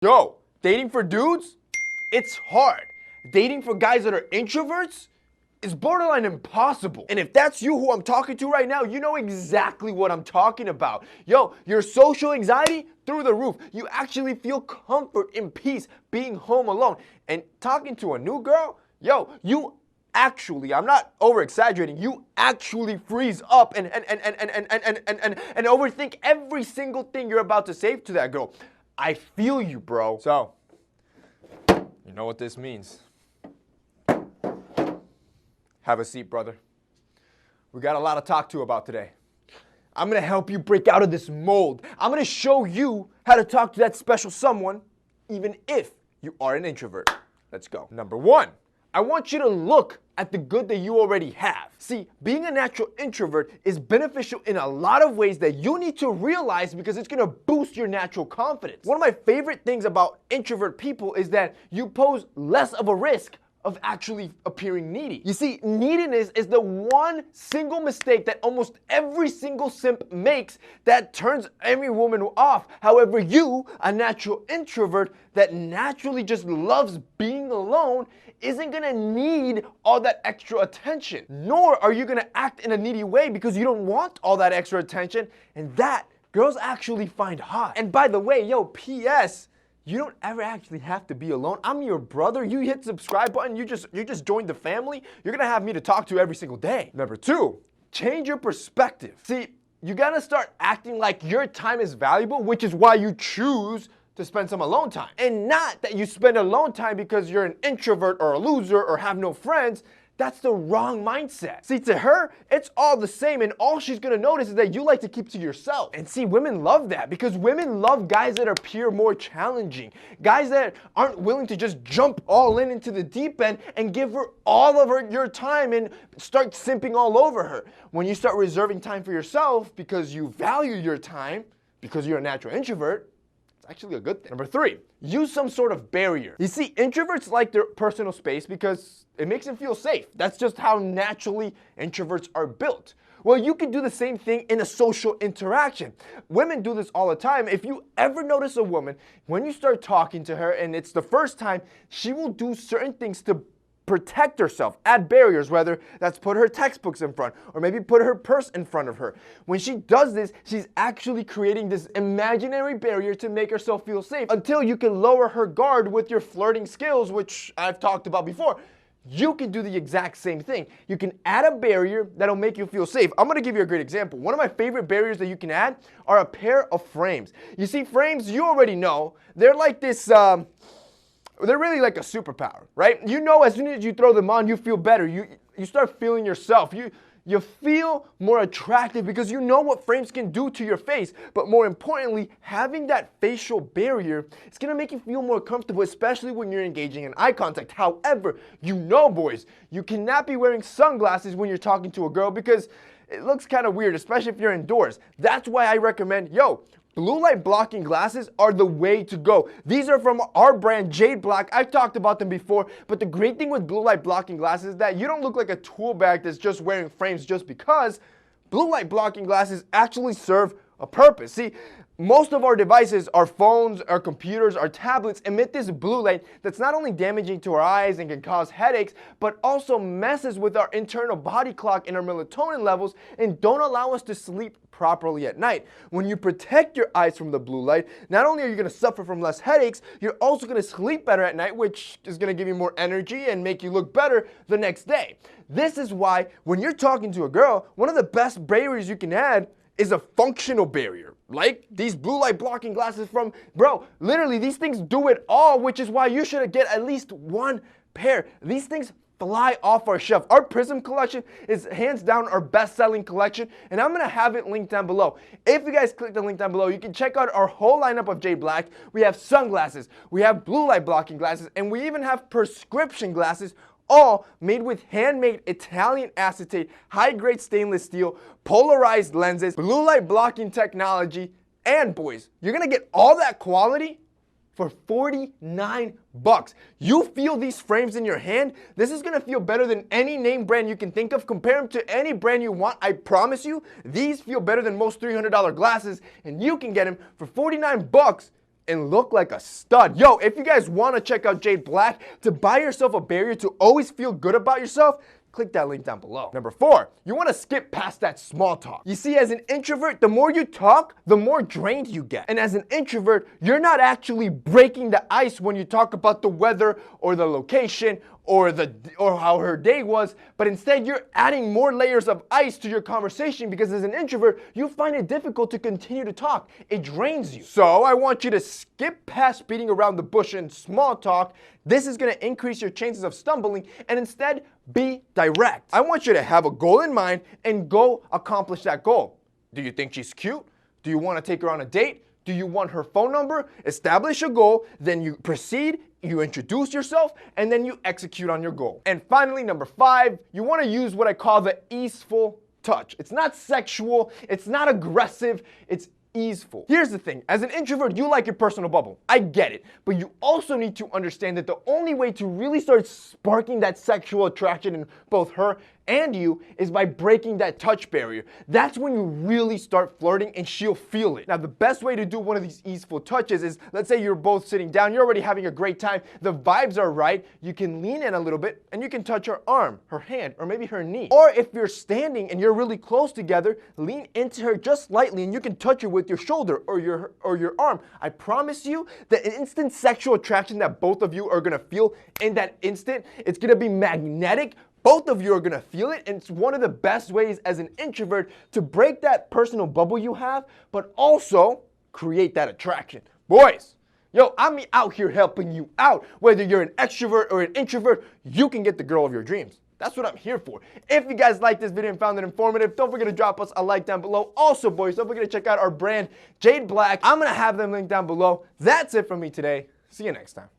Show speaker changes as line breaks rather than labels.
Yo, dating for dudes? It's hard. Dating for guys that are introverts is borderline impossible. And if that's you who I'm talking to right now, you know exactly what I'm talking about. Yo, your social anxiety through the roof. You actually feel comfort and peace being home alone. And talking to a new girl, yo, you actually, I'm not over exaggerating, you actually freeze up and overthink every single thing you're about to say to that girl. I feel you, bro. So, you know what this means. Have a seat, brother. We got a lot to talk to about today. I'm gonna help you break out of this mold. I'm gonna show you how to talk to that special someone, even if you are an introvert. Let's go. Number one, I want you to look at the good that you already have. See, being a natural introvert is beneficial in a lot of ways that you need to realize because it's gonna boost your natural confidence. One of my favorite things about introvert people is that you pose less of a risk of actually appearing needy. You see, neediness is the one single mistake that almost every single simp makes that turns every woman off. However, you, a natural introvert that naturally just loves being alone, isn't gonna need all that extra attention. Nor are you gonna act in a needy way because you don't want all that extra attention, and that girls actually find hot. And by the way, yo, P.S., you don't ever actually have to be alone. I'm your brother. You hit the subscribe button, you just joined the family. You're gonna have me to talk to every single day. Number two, change your perspective. See, you gotta start acting like your time is valuable, which is why you choose to spend some alone time. And not that you spend alone time because you're an introvert or a loser or have no friends. That's the wrong mindset. See, to her, it's all the same, and all she's gonna notice is that you like to keep to yourself. And see, women love that because women love guys that appear more challenging, guys that aren't willing to just jump all into the deep end and give her all of your time and start simping all over her. When you start reserving time for yourself because you value your time, because you're a natural introvert, actually a good thing. Number three, use some sort of barrier. You see, introverts like their personal space because it makes them feel safe. That's just how naturally introverts are built. Well, you can do the same thing in a social interaction. Women do this all the time. If you ever notice a woman, when you start talking to her and it's the first time, she will do certain things to protect herself, add barriers, whether that's put her textbooks in front or maybe put her purse in front of her. When she does this, she's actually creating this imaginary barrier to make herself feel safe until you can lower her guard with your flirting skills, which I've talked about before. You can do the exact same thing. You can add a barrier that'll make you feel safe. I'm gonna give you a great example. One of my favorite barriers that you can add are a pair of frames. You see, frames, you already know, they're like this, they're really like a superpower, right? You know, as soon as you throw them on, you feel better. You start feeling yourself. You feel more attractive because you know what frames can do to your face. But more importantly, having that facial barrier is gonna make you feel more comfortable, especially when you're engaging in eye contact. However, you know, boys, you cannot be wearing sunglasses when you're talking to a girl because it looks kind of weird, especially if you're indoors. That's why I recommend, yo, blue light blocking glasses are the way to go. These are from our brand, Jade Black. I've talked about them before, but the great thing with blue light blocking glasses is that you don't look like a tool bag that's just wearing frames just because. Blue light blocking glasses actually serve a purpose. See, most of our devices, our phones, our computers, our tablets emit this blue light that's not only damaging to our eyes and can cause headaches, but also messes with our internal body clock and our melatonin levels and don't allow us to sleep properly at night. When you protect your eyes from the blue light, not only are you gonna suffer from less headaches, you're also gonna sleep better at night, which is gonna give you more energy and make you look better the next day. This is why when you're talking to a girl, one of the best barriers you can add is a functional barrier, like these blue light blocking glasses from, bro, literally these things do it all, which is why you should get at least one pair. These things fly off our shelf. Our Prism collection is hands down our best-selling collection, and I'm gonna have it linked down below. If you guys click the link down below, you can check out our whole lineup of Jade Black. We have sunglasses, we have blue light blocking glasses, and we even have prescription glasses, all made with handmade Italian acetate, high-grade stainless steel, polarized lenses, blue light blocking technology, and boys, you're gonna get all that quality for $49. You feel these frames in your hand, this is gonna feel better than any name brand you can think of. Compare them to any brand you want, I promise you, these feel better than most $300 glasses, and you can get them for $49 and look like a stud. Yo, if you guys want to check out Jade Black to buy yourself a barrier to always feel good about yourself, click that link down below. Number 4, you want to skip past that small talk. You see, as an introvert, the more you talk, the more drained you get. And as an introvert, you're not actually breaking the ice when you talk about the weather or the location or how her day was, but instead you're adding more layers of ice to your conversation because as an introvert, you find it difficult to continue to talk. It drains you. So I want you to skip past beating around the bush and small talk. This is going to increase your chances of stumbling and instead be direct. I want you to have a goal in mind and go accomplish that goal. Do you think she's cute? Do you want to take her on a date? Do you want her phone number? Establish a goal, then you proceed, you introduce yourself, and then you execute on your goal. And finally, number 5, you want to use what I call the easeful touch. It's not sexual, it's not aggressive, it's easeful. Here's the thing, as an introvert, you like your personal bubble. I get it, but you also need to understand that the only way to really start sparking that sexual attraction in both her and you is by breaking that touch barrier. That's when you really start flirting and she'll feel it. Now, the best way to do one of these easeful touches is, let's say you're both sitting down, you're already having a great time, the vibes are right, you can lean in a little bit and you can touch her arm, her hand, or maybe her knee. Or if you're standing and you're really close together, lean into her just lightly and you can touch her with your shoulder or your arm. I promise you, the instant sexual attraction that both of you are gonna feel in that instant, it's gonna be magnetic. Both of you are gonna feel it, and it's one of the best ways as an introvert to break that personal bubble you have, but also create that attraction. Boys, yo, I'm out here helping you out. Whether you're an extrovert or an introvert, you can get the girl of your dreams. That's what I'm here for. If you guys liked this video and found it informative, don't forget to drop us a like down below. Also, boys, don't forget to check out our brand, Jade Black. I'm gonna have them linked down below. That's it from me today. See you next time.